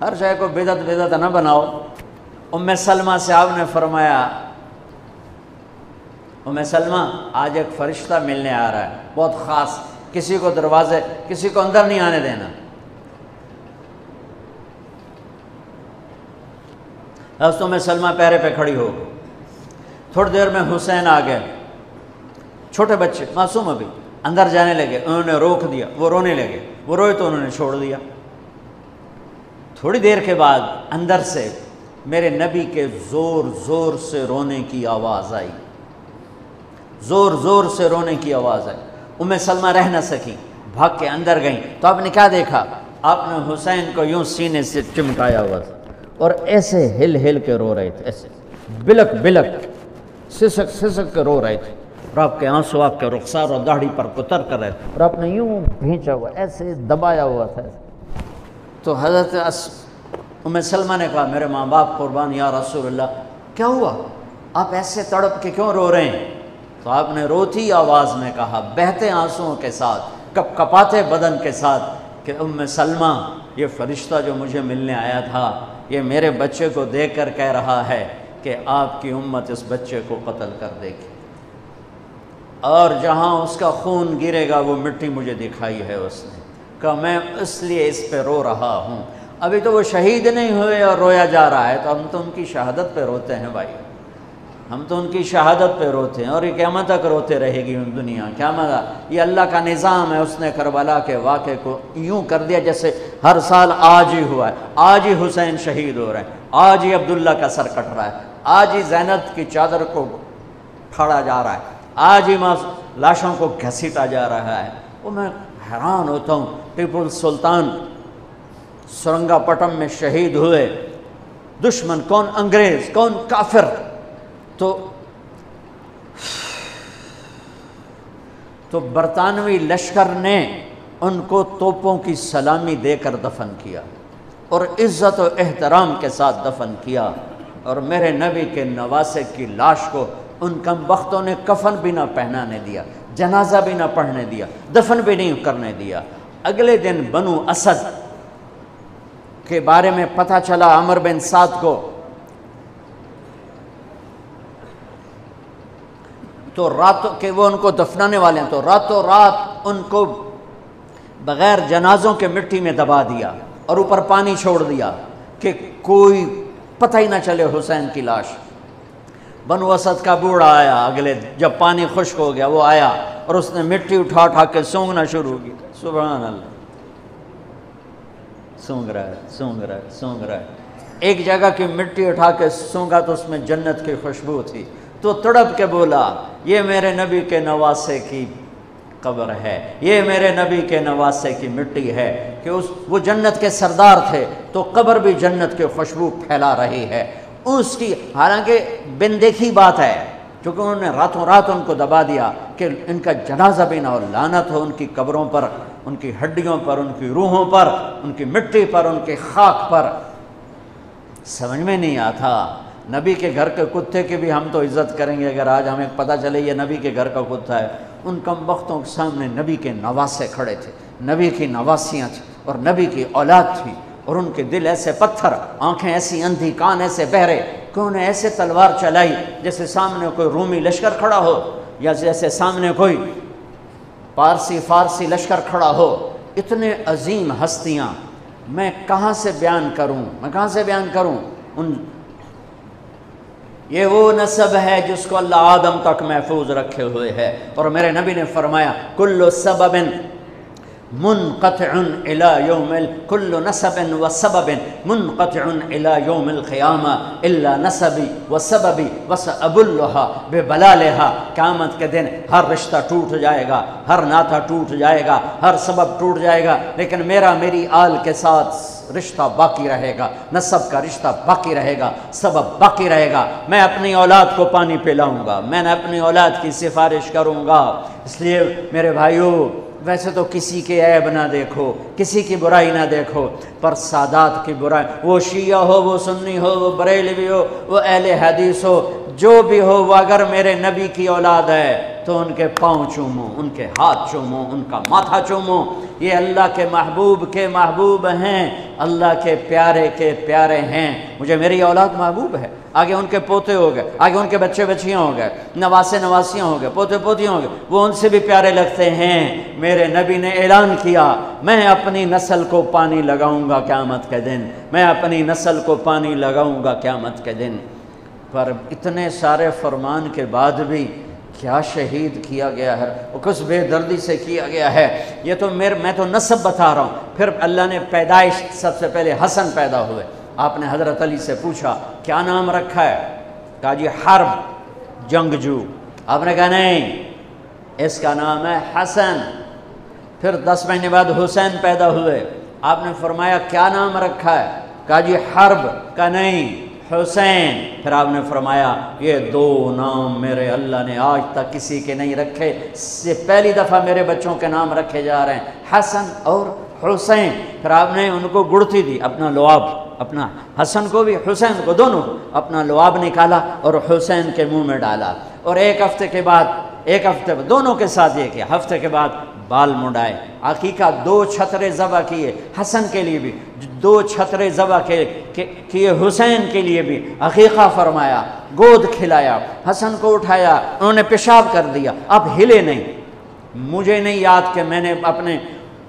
ہر شے کو بدعت نہ بناؤ۔ ام سلمہ سے آپ نے فرمایا ام سلمہ آج ایک فرشتہ ملنے آ رہا ہے بہت خاص، کسی کو دروازے کسی کو اندر نہیں آنے دینا۔ حضرت ام سلمہ پیرے پہ کھڑی ہو گئی۔ تھوڑی دیر میں حسین آ گئے، چھوٹے بچے معصوم ابھی، اندر جانے لگے، انہوں نے روک دیا، وہ رونے لگے، وہ روئے تو انہوں نے چھوڑ دیا۔ تھوڑی دیر کے بعد اندر سے میرے نبی کے زور زور سے رونے کی آواز آئی، زور زور سے رونے کی آواز آئی۔ ام سلمہ رہ نہ سکی، بھاگ کے اندر گئیں تو آپ نے کیا دیکھا؟ آپ نے حسین کو یوں سینے سے چمٹایا ہوا تھا اور ایسے ہل ہل کے رو رہے تھے، ایسے بلک بلک سسک سسک کے رو رہے تھے، اور آپ کے آنسو آپ کے رخسار اور داڑھی پر اتر کر رہے تھے، اور آپ نے یوں بھینچا ہوا ایسے دبایا ہوا تھا۔ تو حضرت ام سلمہ نے کہا میرے ماں باپ قربان یا رسول اللہ، کیا ہوا؟ آپ ایسے تڑپ کے کیوں رو رہے ہیں؟ تو آپ نے روتی آواز میں کہا، بہتے آنسوؤں کے ساتھ، کپ کپاتے بدن کے ساتھ، کہ ام سلمہ یہ فرشتہ جو مجھے ملنے آیا تھا یہ میرے بچے کو دیکھ کر کہہ رہا ہے کہ آپ کی امت اس بچے کو قتل کر دے گی، اور جہاں اس کا خون گرے گا وہ مٹی مجھے دکھائی ہے اس نے، کہ میں اس لیے اس پہ رو رہا ہوں۔ ابھی تو وہ شہید نہیں ہوئے اور رویا جا رہا ہے، تو ہم تو ان کی شہادت پہ روتے ہیں بھائی، ہم تو ان کی شہادت پہ روتے ہیں، اور یہ قیامت تک روتے رہے گی دنیا۔ قیامت یہ اللہ کا نظام ہے، اس نے کربلا کے واقعے کو یوں کر دیا جیسے ہر سال آج ہی ہوا ہے، آج ہی حسین شہید ہو رہے ہیں، آج ہی عبداللہ کا سر کٹ رہا ہے، آج ہی زینب کی چادر کو پھاڑا جا رہا ہے، آج ہی لاشوں کو گھسیٹا جا رہا ہے۔ وہ میں حیران ہوتا ہوں، ٹیپو سلطان سرنگا پٹم میں شہید ہوئے، دشمن کون؟ انگریز، کون؟ کافر۔ تو برطانوی لشکر نے ان کو توپوں کی سلامی دے کر دفن کیا اور عزت و احترام کے ساتھ دفن کیا، اور میرے نبی کے نواسے کی لاش کو ان کم بختوں نے کفن بھی نہ پہنانے دیا، جنازہ بھی نہ پڑھنے دیا، دفن بھی نہیں کرنے دیا۔ اگلے دن بنو اسد کے بارے میں پتہ چلا عمر بن سعد کو، تو راتوں کہ وہ ان کو دفنانے والے ہیں، تو راتوں رات ان کو بغیر جنازوں کے مٹی میں دبا دیا اور اوپر پانی چھوڑ دیا کہ کوئی پتہ ہی نہ چلے حسین کی لاش۔ بنو اسد کا بوڑھا آیا، اگلے جب پانی خشک ہو گیا وہ آیا اور اس نے مٹی اٹھا اٹھا کے سونگنا شروع کی، سبحان اللہ، سونگ رہا ہے سونگ رہا ہے سونگ رہا ہے۔ ایک جگہ کی مٹی اٹھا کے سونگا تو اس میں جنت کی خوشبو تھی، تو تڑپ کے بولا یہ میرے نبی کے نواسے کی قبر ہے، یہ میرے نبی کے نواسے کی مٹی ہے، کہ وہ جنت کے سردار تھے تو قبر بھی جنت کی خوشبو پھیلا رہی ہے اس کی۔ حالانکہ بن دیکھی بات ہے، کیونکہ انہوں نے راتوں رات ان کو دبا دیا کہ ان کا جنازہ بھی نہ ہو، لعنت ہو ان کی قبروں پر، ان کی ہڈیوں پر، ان کی روحوں پر، ان کی مٹی پر، ان کے خاک پر۔ سمجھ میں نہیں آتا، نبی کے گھر کے کتے کی بھی ہم تو عزت کریں گے اگر آج ہمیں پتہ چلے یہ نبی کے گھر کا کتا ہے۔ ان کم بختوں کے سامنے نبی کے نواسے کھڑے تھے، نبی کی نواسیاں تھیں اور نبی کی اولاد تھی، اور ان کے دل ایسے پتھر، آنکھیں ایسی اندھی، کان ایسے بہرے کہ انہیں ایسے تلوار چلائی جیسے سامنے کوئی رومی لشکر کھڑا ہو، یا جیسے سامنے کوئی فارسی لشکر کھڑا ہو۔ اتنے عظیم ہستیاں میں کہاں سے بیان کروں؟ یہ وہ نسب ہے جس کو اللہ آدم تک محفوظ رکھے ہوئے ہے، اور میرے نبی نے فرمایا کل سبب منقطع كل نسب وسبب منقطع الى يوم القیامہ الا نسبی وسببی وسأبلها ببلالها۔ قیامت کے دن ہر رشتہ ٹوٹ جائے گا، ہر ناطہ ٹوٹ جائے گا، ہر سبب ٹوٹ جائے گا، لیکن میری آل کے ساتھ رشتہ باقی رہے گا، نسب کا رشتہ باقی رہے گا، سبب باقی رہے گا۔ میں اپنی اولاد کو پانی پلاؤں گا، میں نے اپنی اولاد کی سفارش کروں گا۔ اس لیے میرے بھائیوں، ویسے تو کسی کے عیب نہ دیکھو، کسی کی برائی نہ دیکھو، پر سادات کی برائی، وہ شیعہ ہو، وہ سنی ہو، وہ بریلوی ہو، وہ اہل حدیث ہو، جو بھی ہو، وہ اگر میرے نبی کی اولاد ہے تو ان کے پاؤں چوموں، ان کے ہاتھ چوموں، ان کا ماتھا چوموں۔ یہ اللہ کے محبوب ہیں، اللہ کے پیارے ہیں۔ مجھے میری اولاد محبوب ہے، آگے ان کے پوتے ہو گئے، آگے ان کے بچے بچیاں ہو گئے، نواسیاں ہو گئے، پوتے پوتیاں ہو گئے، وہ ان سے بھی پیارے لگتے ہیں۔ میرے نبی نے اعلان کیا، میں اپنی نسل کو پانی لگاؤں گا قیامت کے دن، میں اپنی نسل کو پانی لگاؤں گا قیامت کے دن۔ پر اتنے سارے فرمان کے بعد بھی کیا شہید کیا گیا ہے، وہ کس بے دردی سے کیا گیا ہے۔ یہ تو میں تو نسب بتا رہا ہوں۔ پھر اللہ نے پیدائش، سب سے پہلے حسن پیدا ہوئے۔ آپ نے حضرت علی سے پوچھا کیا نام رکھا ہے؟ کہا جی حرب، جنگجو۔ آپ نے کہا نہیں، اس کا نام ہے حسن۔ پھر 10 مہینے بعد حسین پیدا ہوئے۔ آپ نے فرمایا کیا نام رکھا ہے؟ کہا جی حرب۔ کہا نہیں، حسین۔ پھر آپ نے فرمایا یہ 2 نام میرے اللہ نے آج تک کسی کے نہیں رکھے، سے پہلی دفعہ میرے بچوں کے نام رکھے جا رہے ہیں، حسن اور حسین۔ پھر آپ نے ان کو گڑتی دی، اپنا لعاب، اپنا حسن کو بھی حسین کو، دونوں اپنا لعاب نکالا اور حسین کے منہ میں ڈالا۔ اور ایک ہفتے دونوں کے ساتھ یہ کیا، ہفتے کے بعد بال مڈائے، عقیقہ 2 چھترے ذبح کیے، حسن کے لیے بھی 2 چھترے ذبح کیے، حسین کے لیے بھی عقیقہ فرمایا، گود کھلایا، حسن کو اٹھایا، انہوں نے پیشاب کر دیا، اب ہلے نہیں۔ مجھے نہیں یاد کہ میں نے اپنے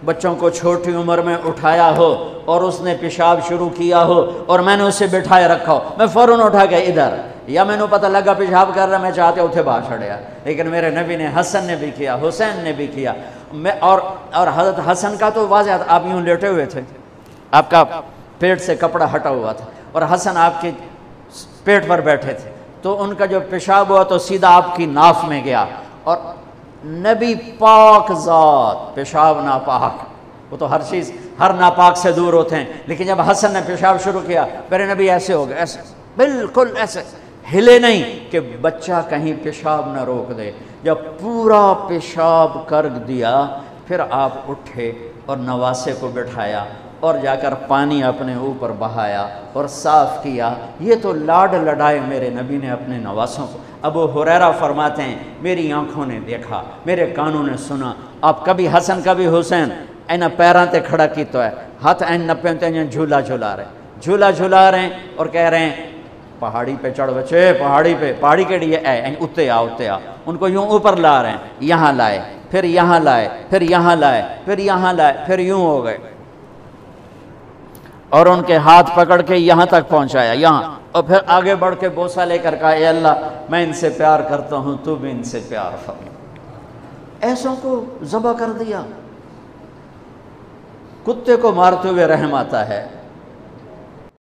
بچوں کو چھوٹی عمر میں اٹھایا ہو اور اس نے پیشاب شروع کیا ہو اور میں نے اسے بٹھائے رکھا ہو، میں فوراً اٹھا کے ادھر، یا میں نے پتہ لگا پیشاب کر رہا، میں چاہتے اتھے باہر چھڑیا۔ لیکن میرے نبی نے، حسن نے بھی کیا، حسین نے بھی کیا۔ اور حضرت حسن کا تو واضح، آپ یوں لیٹے ہوئے تھے، آپ کا پیٹ سے کپڑا ہٹا ہوا تھا، اور حسن آپ کے پیٹ پر بیٹھے تھے، تو ان کا جو پیشاب ہوا تو سیدھا آپ کی ناف میں گیا۔ اور نبی پاک ذات، پیشاب ناپاک، وہ تو ہر چیز، ہر ناپاک سے دور ہوتے ہیں، لیکن جب حسن نے پیشاب شروع کیا، میرے نبی ایسے ہو گئے، ایسے بالکل ایسے، ہلے نہیں کہ بچہ کہیں پیشاب نہ روک دے۔ جب پورا پیشاب کر دیا، پھر آپ اٹھے اور نواسے کو بٹھایا اور جا کر پانی اپنے اوپر بہایا اور صاف کیا۔ یہ تو لاڈ لڈائے میرے نبی نے اپنے نواسوں کو۔ ابو ہریرہ فرماتے ہیں میری آنکھوں نے دیکھا، میرے کانوں نے سنا، آپ کبھی حسن کبھی حسین اینا پیراں تے کھڑا کی تو ہے، ہاتھ این نپے تے جھولا جھلا رہے ہیں اور کہہ رہے ہیں پہاڑی پہ چڑھ بچے، پہاڑی کے لیے اتے آ، ان کو یوں اوپر لا رہے ہیں، یہاں لائے، پھر یہاں لائے، پھر یہاں لائے، پھر یہاں لائے، پھر یوں ہو گئے، اور ان کے ہاتھ پکڑ کے یہاں تک پہنچایا، یہاں، اور پھر آگے بڑھ کے بوسہ لے کر کہا اے اللہ میں ان سے پیار کرتا ہوں، تو بھی ان سے پیار فرما۔ ایسوں کو ذبح کر دیا۔ کتے کو مارتے ہوئے رحم آتا ہے،